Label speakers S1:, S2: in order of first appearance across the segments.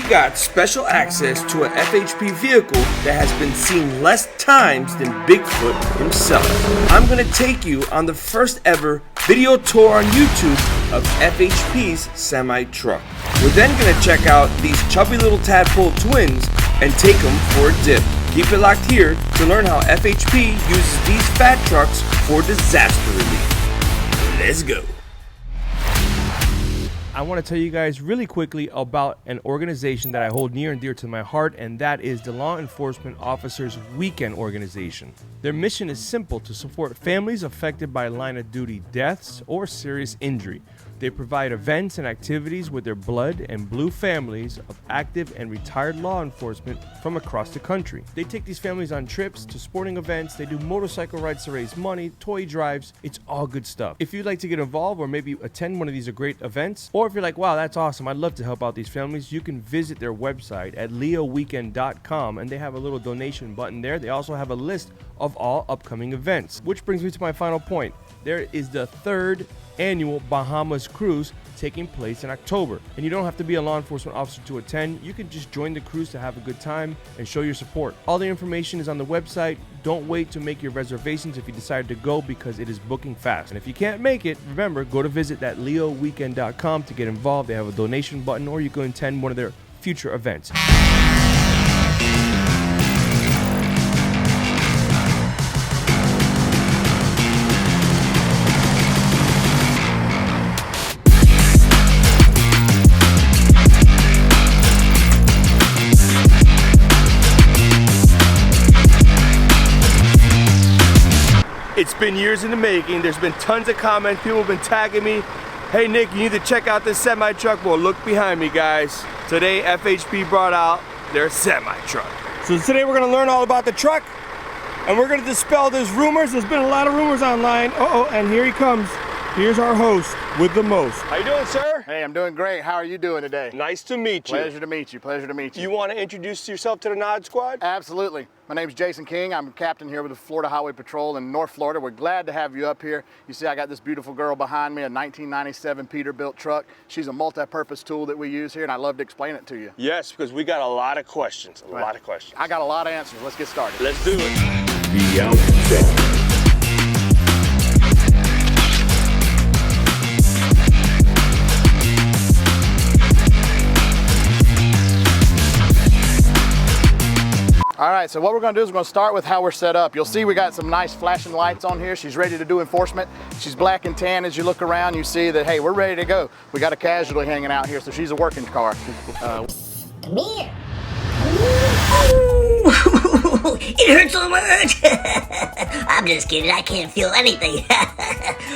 S1: got special access to an FHP vehicle that has been seen less times than Bigfoot himself. I'm gonna take you on the first ever video tour on YouTube of FHP's semi-truck. We're then gonna check out these chubby little tadpole twins and take them for a dip. Keep it locked here to learn how FHP uses these fat trucks for disaster relief. Let's go. I want to tell you guys really quickly about an organization that I hold near and dear to my heart, and that is the Law Enforcement Officers Weekend Organization. Their mission is simple: to support families affected by line of duty deaths or serious injury. They provide events and activities with their blood and blue families of active and retired law enforcement from across the country. They take these families on trips to sporting events, they do motorcycle rides to raise money, toy drives, it's all good stuff. If you'd like to get involved or maybe attend one of these great events, or if you're like, wow, that's awesome, I'd love to help out these families, you can visit their website at leoweekend.com, and they have a little donation button there. They also have a list of all upcoming events. Which brings me to my final point. There is the third annual Bahamas cruise taking place in October, and you don't have to be a law enforcement officer to attend. You can just join the cruise to have a good time and show your support. All the information is on the website. Don't wait to make your reservations if you decide to go, because it is booking fast. And if you can't make it, remember, go to visit that leoweekend.com to get involved. They have a donation button, or you can attend one of their future events. It's been years in the making. There's been tons of comments. People have been tagging me. Hey Nick, you need to check out this semi-truck. Well, look behind me, guys. Today, FHP brought out their semi-truck. So today we're gonna learn all about the truck, and we're gonna dispel those rumors. There's been a lot of rumors online. And here he comes. Here's our host with the most. How you doing, sir?
S2: Hey, I'm doing great. How are you doing today?
S1: Nice to meet you.
S2: Pleasure to meet you. Pleasure to meet you.
S1: You want to introduce yourself to the Nod Squad?
S2: Absolutely. My name's Jason King. I'm captain here with the Florida Highway Patrol in North Florida. We're glad to have you up here. You see, I got this beautiful girl behind me, a 1997 Peterbilt truck. She's a multi-purpose tool that we use here, and I'd love to explain it to you.
S1: Yes, because we got a lot of questions. A lot of questions.
S2: I got a lot of answers. Let's get started.
S1: Let's do it.
S3: The Outback.
S2: All right, so what we're gonna do is we're gonna start with how we're set up. You'll see we got some nice flashing lights on here. She's ready to do enforcement. She's black and tan. As you look around, you see that, hey, we're ready to go. We got a casualty hanging out here, so she's a working car.
S4: Come here. It hurts so much. I'm just kidding. I can't feel anything.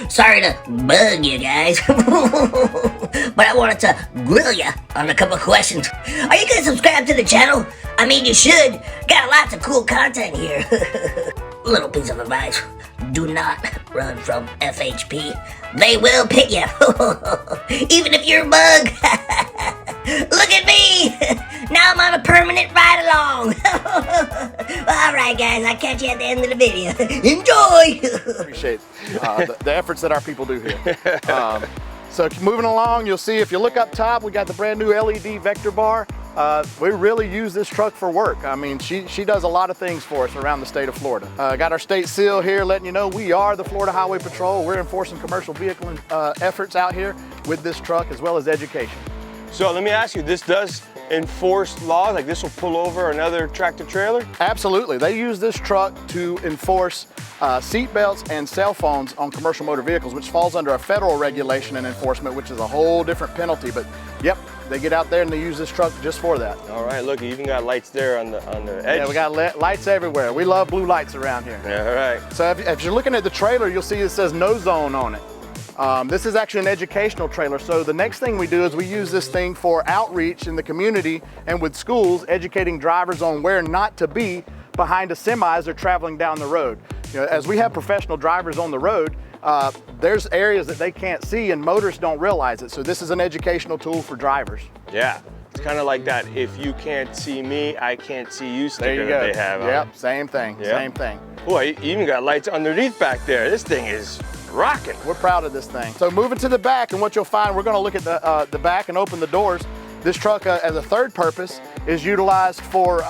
S4: Sorry to bug you guys. But I wanted to grill you on a couple questions. Are you guys subscribed to the channel? I mean, you should. Got lots of cool content here. Little piece of advice. Do not run from FHP. They will pick you. Even if you're a bug. Look at me. Now I'm on a permanent ride along. Alright guys, I'll catch you at the end of the video. Enjoy.
S2: Appreciate the efforts that our people do here. So moving along, you'll see if you look up top, we got the brand new LED vector bar. We really use this truck for work. I mean, she does a lot of things for us around the state of Florida. Got our state seal here letting you know we are the Florida Highway Patrol. We're enforcing commercial vehicle efforts out here with this truck, as well as education.
S1: So let me ask you, this does enforce laws? Like this will pull over another tractor trailer?
S2: Absolutely. They use this truck to enforce seat belts and cell phones on commercial motor vehicles, which falls under a federal regulation and enforcement, which is a whole different penalty. But yep, they get out there and they use this truck just for that.
S1: All right, look, you even got lights there on the edge.
S2: Yeah, we got lights everywhere. We love blue lights around here.
S1: Yeah, all right.
S2: So if you're looking at the trailer, you'll see it says no zone on it. This is actually an educational trailer. So the next thing we do is we use this thing for outreach in the community and with schools, educating drivers on where not to be behind a semi as they're traveling down the road. You know, as we have professional drivers on the road, there's areas that they can't see and motorists don't realize it. So this is an educational tool for drivers.
S1: Yeah. It's kind of like that, if you can't see me, I can't see you sticker that they have.
S2: Yep, same thing, same thing.
S1: Boy, you even got lights underneath back there. This thing is rocking.
S2: We're proud of this thing. So moving to the back, and what you'll find, we're gonna look at the back and open the doors. This truck, as a third purpose, is utilized for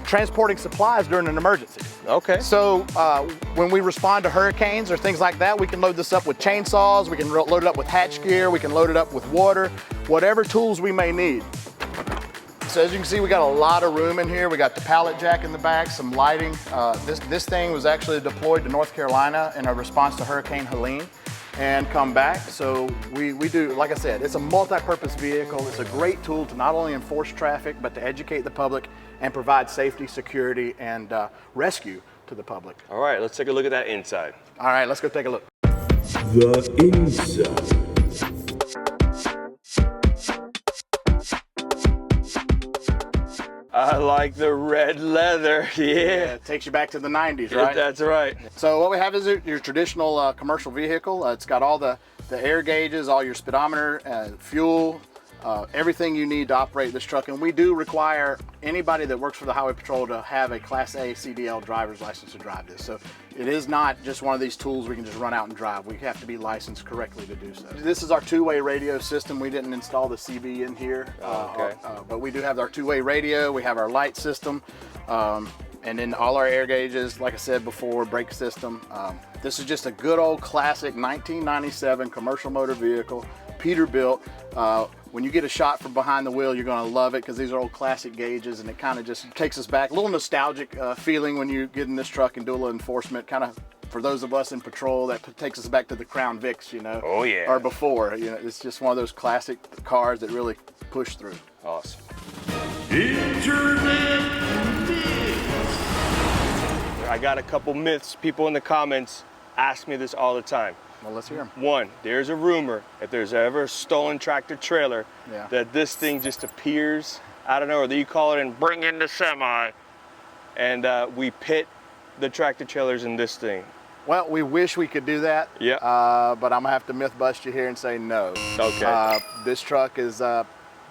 S2: transporting supplies during an emergency.
S1: Okay.
S2: So when we respond to hurricanes or things like that, we can load this up with chainsaws, we can load it up with hatch gear, we can load it up with water, whatever tools we may need. So as you can see, we got a lot of room in here. We got the pallet jack in the back, some lighting. This thing was actually deployed to North Carolina in a response to Hurricane Helene and come back. So we do, like I said, it's a multi-purpose vehicle. It's a great tool to not only enforce traffic, but to educate the public and provide safety, security, and rescue to the public.
S1: All right, let's take a look at that inside.
S2: All right, let's go take a look.
S3: The inside.
S1: I like the red leather, yeah.
S2: It takes you back to the 90s, right?
S1: That's right.
S2: So what we have is your traditional commercial vehicle. It's got all the air gauges, all your speedometer, fuel, everything you need to operate this truck. And we do require anybody that works for the Highway Patrol to have a Class A CDL driver's license to drive this. So it is not just one of these tools we can just run out and drive. We have to be licensed correctly to do so. This is our two-way radio system. We didn't install the CB in here, but we do have our two-way radio. We have our light system, and then all our air gauges, like I said before, brake system. This is just a good old classic 1997 commercial motor vehicle, Peterbilt. When you get a shot from behind the wheel, you're going to love it because these are old classic gauges, and it kind of just takes us back. A little nostalgic feeling when you get in this truck and do a little enforcement. Kind of, for those of us in patrol, that takes us back to the Crown Vics, you know.
S1: Oh, yeah.
S2: Or before, you know, it's just one of those classic cars that really push through.
S1: Awesome.
S3: Internet myths.
S1: I got a couple myths. People in the comments ask me this all the time.
S2: Well, let's hear them.
S1: One, there's a rumor if there's ever a stolen tractor trailer that this thing just appears out of nowhere. Or that you call it and bring in the semi, and we pit the tractor trailers in this thing.
S2: Well, we wish we could do that.
S1: Yeah.
S2: But I'm gonna have to myth bust you here and say no.
S1: Okay.
S2: This truck is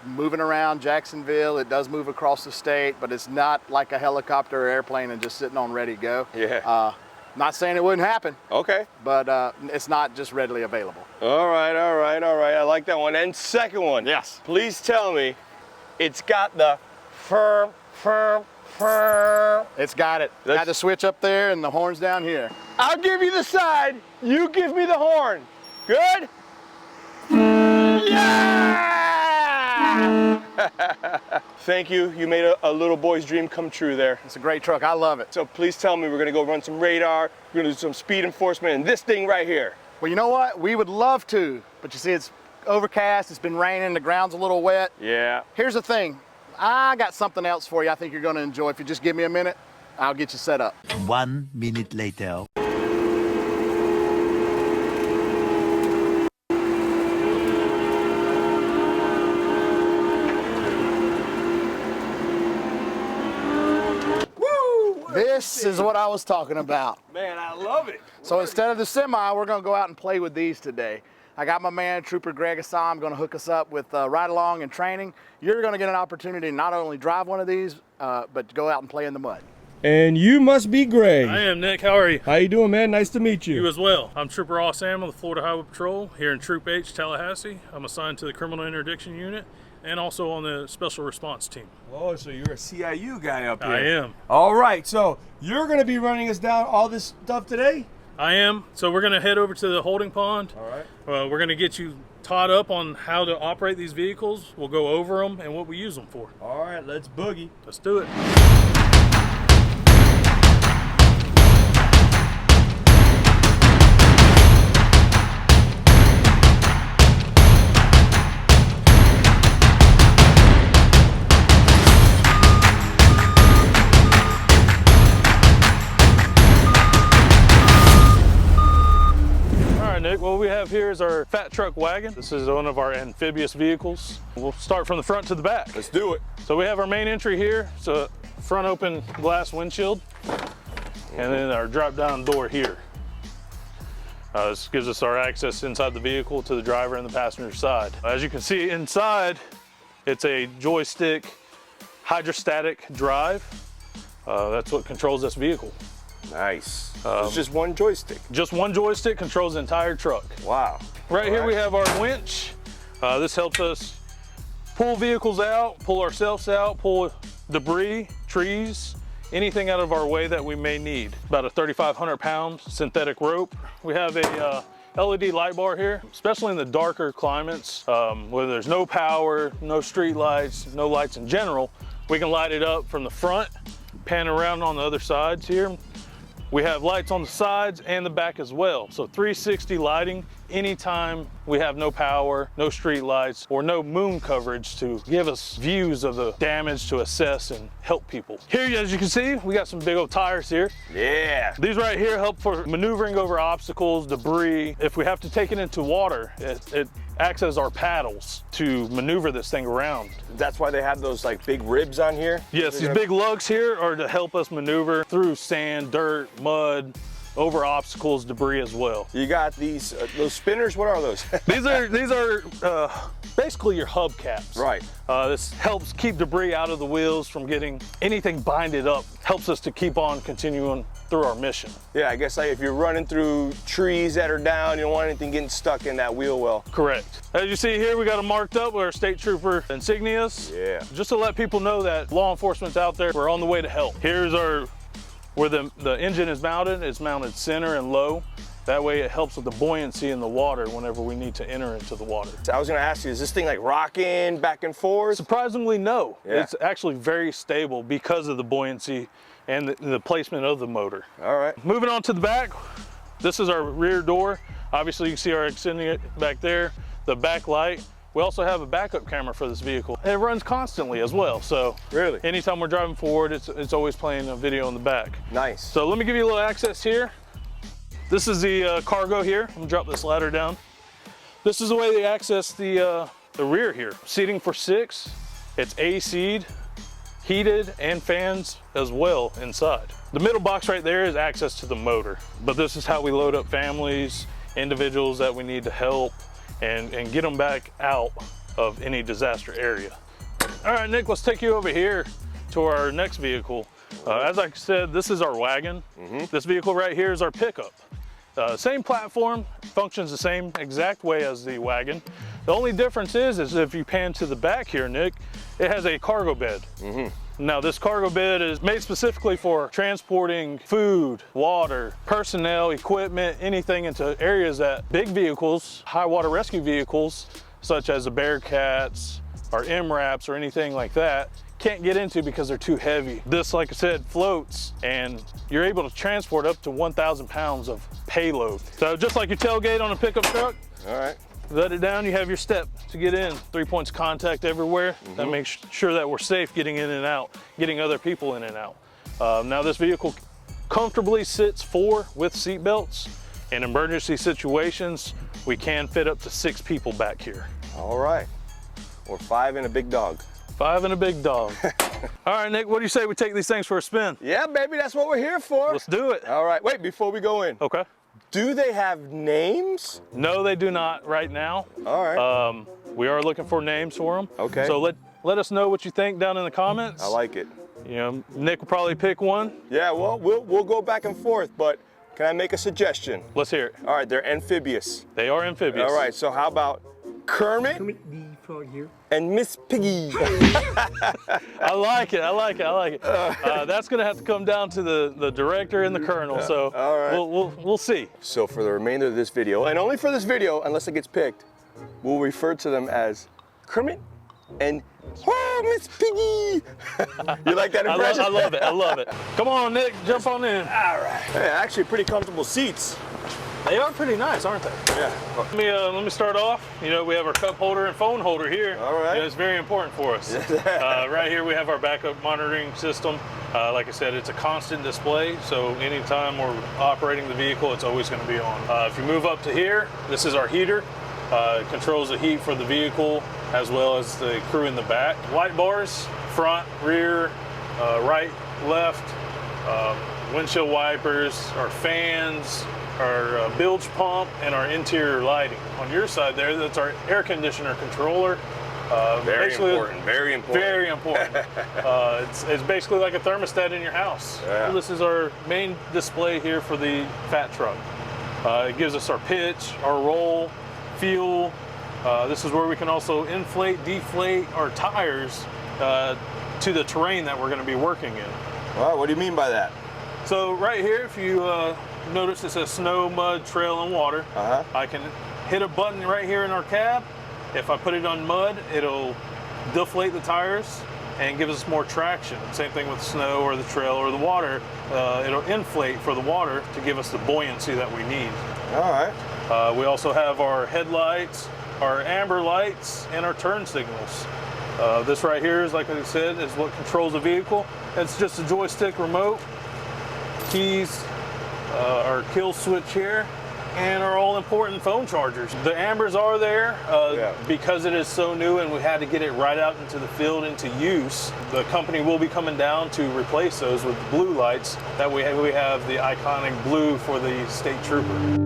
S2: moving around Jacksonville. It does move across the state, but it's not like a helicopter or airplane and just sitting on ready to go.
S1: Yeah.
S2: Not saying it wouldn't happen,
S1: Okay.
S2: but it's not just readily available.
S1: All right, all right, all right. I like that one. And second one.
S2: Yes.
S1: Please tell me it's got the firm.
S2: It's got it. Got the switch up there and the horns down here.
S1: I'll give you the side. You give me the horn. Good? Yeah! Thank you. You made a little boy's dream come true there.
S2: It's a great truck. I love it.
S1: So please tell me we're gonna go run some radar, we're gonna do some speed enforcement, and this thing right here.
S2: Well, you know what? We would love to, but you see it's overcast, it's been raining, the ground's a little wet.
S1: Yeah.
S2: Here's the thing. I got something else for you I think you're gonna enjoy. If you just give me a minute, I'll get you set up.
S5: 1 minute later.
S2: This is what I was talking about.
S1: Man, I love it.
S2: So instead of the semi, we're gonna go out and play with these today. I got my man, Trooper Asham, gonna hook us up with ride along and training. You're gonna get an opportunity to not only drive one of these, but to go out and play in the mud.
S1: And you must be Greg.
S6: I am, Nick. How are you?
S1: How you doing, man? Nice to meet you.
S6: You as well. I'm Trooper Asham of the Florida Highway Patrol here in Troop H, Tallahassee. I'm assigned to the Criminal Interdiction Unit and also on the Special Response Team.
S1: Oh, so you're a CIU guy up here.
S6: I am.
S1: All right, so you're going to be running us down all this stuff today?
S6: I am. So we're going to head over to the holding pond.
S1: All right.
S6: We're going to get you taught up on how to operate these vehicles. We'll go over them and what we use them for.
S1: All right, let's boogie.
S6: Let's do it. What we have here is our fat truck wagon. This is one of our amphibious vehicles. We'll start from the front to the back.
S1: Let's do it.
S6: So we have our main entry here. It's a front open glass windshield. And then our drop down door here. This gives us our access inside the vehicle to the driver and the passenger side. As you can see inside, it's a joystick hydrostatic drive. That's what controls this vehicle.
S1: Nice. It's just one joystick.
S6: Just one joystick controls the entire truck.
S1: Wow.
S6: Right here we have our winch. This helps us pull vehicles out, pull ourselves out, pull debris, trees, anything out of our way that we may need. About a 3,500 pound synthetic rope. We have a LED light bar here, especially in the darker climates, where there's no power, no street lights, no lights in general. We can light it up from the front, pan around on the other sides here. We have lights on the sides and the back as well. So 360 lighting anytime we have no power, no street lights, or no moon coverage to give us views of the damage to assess and help people. Here, as you can see, we got some big old tires here.
S1: Yeah.
S6: These right here help for maneuvering over obstacles, debris. If we have to take it into water, it acts as our paddles to maneuver this thing around.
S7: That's why they have those like big ribs on here?
S6: Yes, these big lugs here are to help us maneuver through sand, dirt, mud, over obstacles, debris as well.
S7: You got these, those spinners, what are those?
S6: These are basically your hubcaps.
S7: Right.
S6: This helps keep debris out of the wheels from getting anything binded up, helps us to keep on continuing through our mission.
S7: Yeah, I guess like if you're running through trees that are down, you don't want anything getting stuck in that wheel well.
S6: Correct. As you see here, we got them marked up with our state trooper insignias.
S7: Yeah.
S6: Just to let people know that law enforcement's out there, we're on the way to help. Here's where the engine is mounted. It's mounted center and low. That way it helps with the buoyancy in the water whenever we need to enter into the water.
S7: I was gonna ask you, is this thing like rocking back and forth?
S6: Surprisingly, no.
S7: Yeah.
S6: It's actually very stable because of the buoyancy and the placement of the motor.
S7: All right.
S6: Moving on to the back, this is our rear door. Obviously you can see our extending back there, the back light. We also have a backup camera for this vehicle. And it runs constantly as well. So
S7: really,
S6: anytime we're driving forward, it's always playing a video in the back.
S7: Nice.
S6: So let me give you a little access here. This is the cargo here. I'm gonna drop this ladder down. This is the way they access the rear here. Seating for 6. It's AC'd, heated, and fans as well inside. The middle box right there is access to the motor. But this is how we load up families, individuals that we need to help, and get them back out of any disaster area. All right, Nick, let's take you over here to our next vehicle. As I said, this is our wagon. This vehicle right here is our pickup. Same platform, functions the same exact way as the wagon. The only difference is if you pan to the back here, Nick, it has a cargo bed. Now this cargo bed is made specifically for transporting food, water, personnel, equipment, anything into areas that big vehicles, high water rescue vehicles, such as the Bearcats or MRAPs or anything like that, can't get into because they're too heavy. This, like I said, floats and you're able to transport up to 1,000 pounds of payload. So just like your tailgate on a pickup truck,
S7: all right,
S6: let it down, you have your step to get in. 3 points of contact everywhere. That makes sure that we're safe getting in and out, getting other people in and out. Now this vehicle comfortably sits 4 with seat belts. In emergency situations, we can fit up to 6 people back here.
S7: All right, or 5 and a big dog.
S6: 5 and a big dog. All right, Nick, what do you say we take these things for a spin?
S7: Yeah, baby, that's what we're here for.
S6: Let's do it.
S7: All right, wait, before we go in.
S6: Okay.
S7: Do they have names?
S6: No, they do not right now.
S7: All right.
S6: We are looking for names for them.
S7: Okay.
S6: So let us know what you think down in the comments.
S7: I like it.
S6: You know, Nick will probably pick one.
S7: Yeah, well, we'll go back and forth, but can I make a suggestion?
S6: Let's hear it.
S7: All right, they're amphibious.
S6: They are amphibious.
S7: All right, so how about Kermit
S3: the frog here.
S7: and Miss Piggy?
S6: I like it, I like it, I like it. That's gonna have to come down to the director and the colonel, so
S7: all right.
S6: we'll see.
S7: So for the remainder of this video, and only for this video, unless it gets picked, we'll refer to them as Kermit and Miss Piggy. You like that impression?
S6: I love it, I love it. Come on, Nick, jump on in.
S7: All right. Hey, actually pretty comfortable seats.
S6: They are pretty nice, aren't they?
S7: Yeah.
S6: Let me start off. You know, we have our cup holder and phone holder here.
S7: All right.
S6: You know, it's very important for us. Right here we have our backup monitoring system. Like I said, it's a constant display, so anytime we're operating the vehicle, it's always going to be on. If you move up to here, this is our heater. It controls the heat for the vehicle as well as the crew in the back. Light bars, front, rear, right, left, windshield wipers, our fans, our bilge pump, and our interior lighting. On your side there, that's our air conditioner controller.
S7: Very important, very important.
S6: Very important. It's basically like a thermostat in your house.
S7: Yeah.
S6: This is our main display here for the fat truck. It gives us our pitch, our roll, fuel, This is where we can also inflate, deflate our tires to the terrain that we're going to be working in.
S7: All right, what do you mean by that?
S6: So right here, if you notice it says snow, mud, trail, and water, I can hit a button right here in our cab. If I put it on mud, it'll deflate the tires and give us more traction. Same thing with snow or the trail or the water. It'll inflate for the water to give us the buoyancy that we need.
S7: All right.
S6: We also have our headlights, our amber lights, and our turn signals. This right here is, like I said, is what controls the vehicle. It's just a joystick remote, keys, our kill switch here, and our all-important phone chargers. The ambers are there because it is so new and we had to get it right out into the field into use. The company will be coming down to replace those with blue lights. That way we have the iconic blue for the state trooper.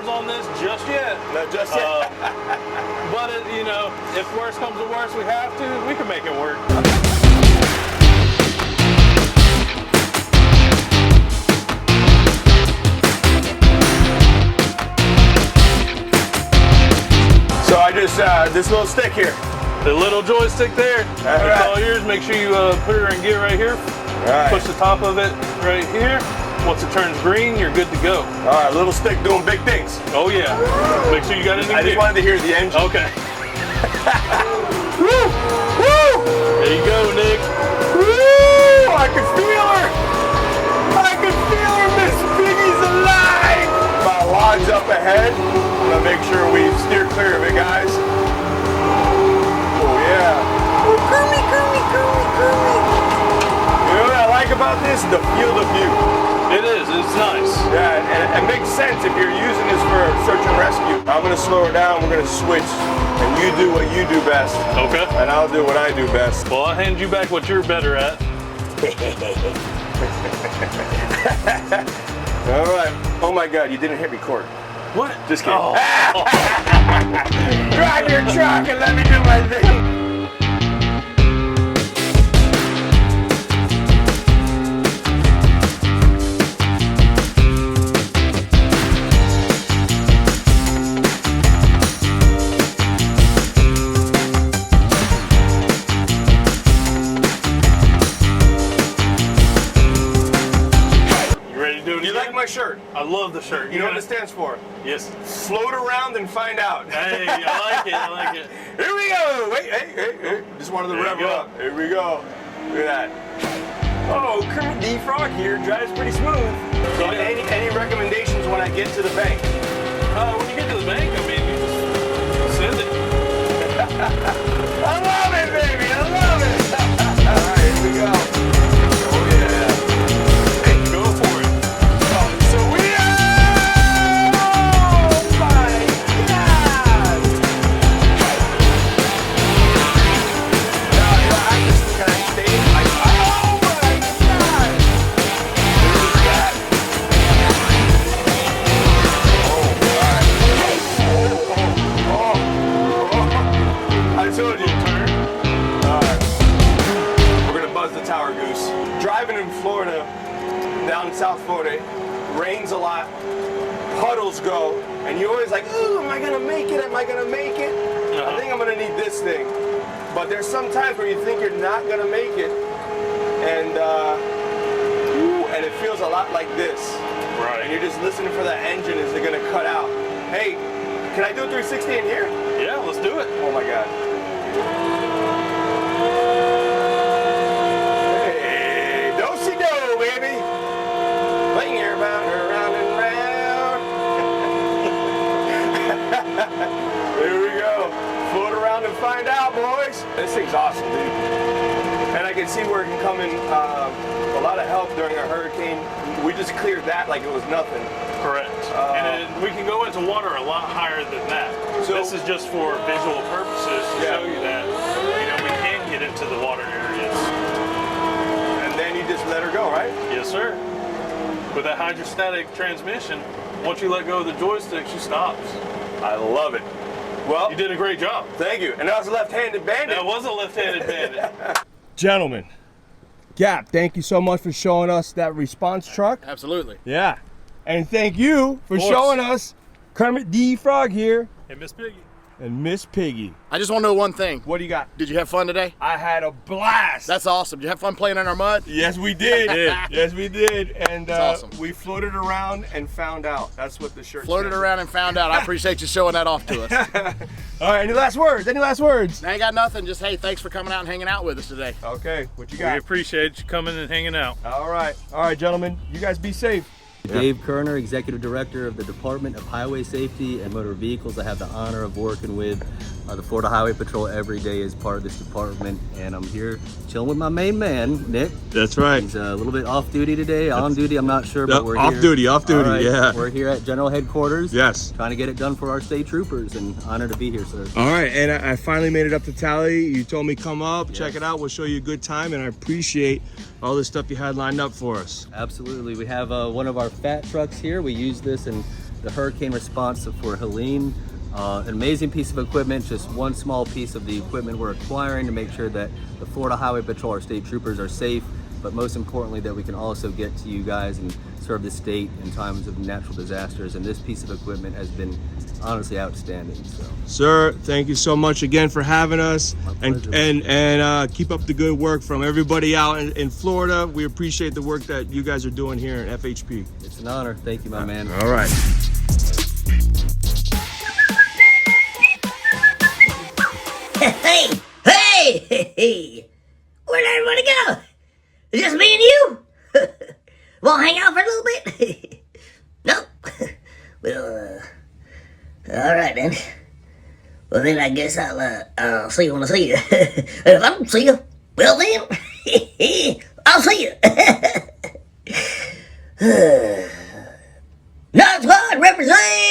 S6: On this just yet.
S7: Not just yet.
S6: But you know, if worse comes to worse, we have to, we can make it work.
S7: So I just, this little stick here.
S6: The little joystick there. It's all yours. Make sure you put her in gear right here. Push the top of it right here. Once it turns green, you're good to go.
S7: All right, little stick doing big things.
S6: Oh yeah. Make sure you got it in gear.
S7: I just wanted to hear the engine.
S6: Okay. Woo! Woo! There you go, Nick.
S7: Woo! I can feel her! I can feel her! Miss Piggy's alive! My log's up ahead. I'm gonna make sure we steer clear of it, guys. Oh yeah. Oh, Kermie, Kermie, Kermie, Kermie. You know what I like about this? The field of view.
S6: It is, it's nice.
S7: Yeah, and it makes sense if you're using this for search and rescue. I'm gonna slow her down, we're gonna switch, and you do what you do best.
S6: Okay.
S7: And I'll do what I do best.
S6: Well, I'll hand you back what you're better at.
S7: All right. Oh my God, you didn't hit record.
S6: What?
S7: Just kidding.
S6: Oh.
S7: Drive your truck and let me do my thing. Shirt.
S6: I love the shirt.
S7: You know what it stands for?
S6: Yes.
S7: Float around and find out.
S6: Hey, I like it. I like it.
S7: Here we go. Wait, hey. Just wanted to rev her up. Here we go. Look at that. Oh, Kermit D. Frog here drives pretty smooth. So any recommendations when I get to the bank?
S6: When you get to the bank, I mean, you just send it.
S7: I love it, baby. I love it. All right, here we go. Oh yeah. Hey, go for it. South Florida, rains a lot, puddles go, and you're always like, ooh, am I gonna make it? Am I gonna make it? I think I'm gonna need this thing. But there's some times where you think you're not gonna make it, and it feels a lot like this.
S6: Right.
S7: And you're just listening for that engine, is it gonna cut out? Hey, can I do a 360 in here?
S6: Yeah, let's do it.
S7: Oh my God. Here we go. Float around and find out, boys. This thing's awesome, dude. And I can see where it can come in a lot of help during a hurricane. We just cleared that like it was nothing.
S6: Correct. And we can go into water a lot higher than that. So this is just for visual purposes to show you that, you know, we can get into the water areas.
S7: And then you just let her go, right?
S6: Yes, sir. With that hydrostatic transmission, once you let go of the joystick, she stops.
S7: I love it. Well,
S6: You did a great job.
S7: thank you. And that was a left-handed bandit.
S6: That was a left-handed bandit.
S1: Gentlemen, Gap, thank you so much for showing us that response truck.
S2: Absolutely.
S1: Yeah. And thank you for
S6: course.
S1: showing us Kermit the Frog here
S6: Hey, Miss Piggy.
S1: and Miss Piggy.
S2: I just want to know one thing.
S1: What do you got?
S2: Did you have fun today?
S1: I had a blast.
S2: That's awesome. Did you have fun playing in our mud?
S1: Yes, we did. Yes, we did. And
S2: That's awesome.
S1: we floated around and found out. That's what the shirt
S2: Floated
S1: said.
S2: around and found out. I appreciate you showing that off to us.
S1: All right, any last words? Any last words?
S2: I ain't got nothing. Just, hey, thanks for coming out and hanging out with us today.
S1: Okay, what you
S6: We
S1: got?
S6: appreciate you coming and hanging out.
S1: All right, gentlemen. You guys be safe.
S8: Dave Kerner, Executive Director of the Department of Highway Safety and Motor Vehicles. I have the honor of working with the Florida Highway Patrol every day as part of this department, and I'm here chilling with my main man, Nick.
S9: That's right.
S8: He's a little bit off duty today, on duty, I'm not sure, but we're
S9: off
S8: here.
S9: duty,
S8: All right,
S9: yeah.
S8: We're here at General Headquarters.
S9: Yes.
S8: Trying to get it done for our state troopers, and honored to be here, sir.
S1: All right, and I finally made it up to Tally. You told me come up, check it out. We'll show you a good time, and I appreciate all the stuff you had lined up for us.
S8: Absolutely. We have one of our fat trucks here. We use this in the hurricane response for Helene. An amazing piece of equipment, just one small piece of the equipment we're acquiring to make sure that the Florida Highway Patrol, our state troopers, are safe, but most importantly that we can also get to you guys and serve the state in times of natural disasters. And this piece of equipment has been honestly outstanding. So,
S1: Sir, thank you so much again for having us, and
S8: pleasure.
S1: keep up the good work from everybody out in Florida. We appreciate the work that you guys are doing here in FHP.
S8: it's an honor. Thank you, my man.
S1: All right.
S4: Hey! Where'd everybody go? Is just me and you? Won't hang out for a little bit? Nope. Well, alright then. Well then I guess I'll see you when I see you. If I don't see you, well then, I'll see you. Not squad represent!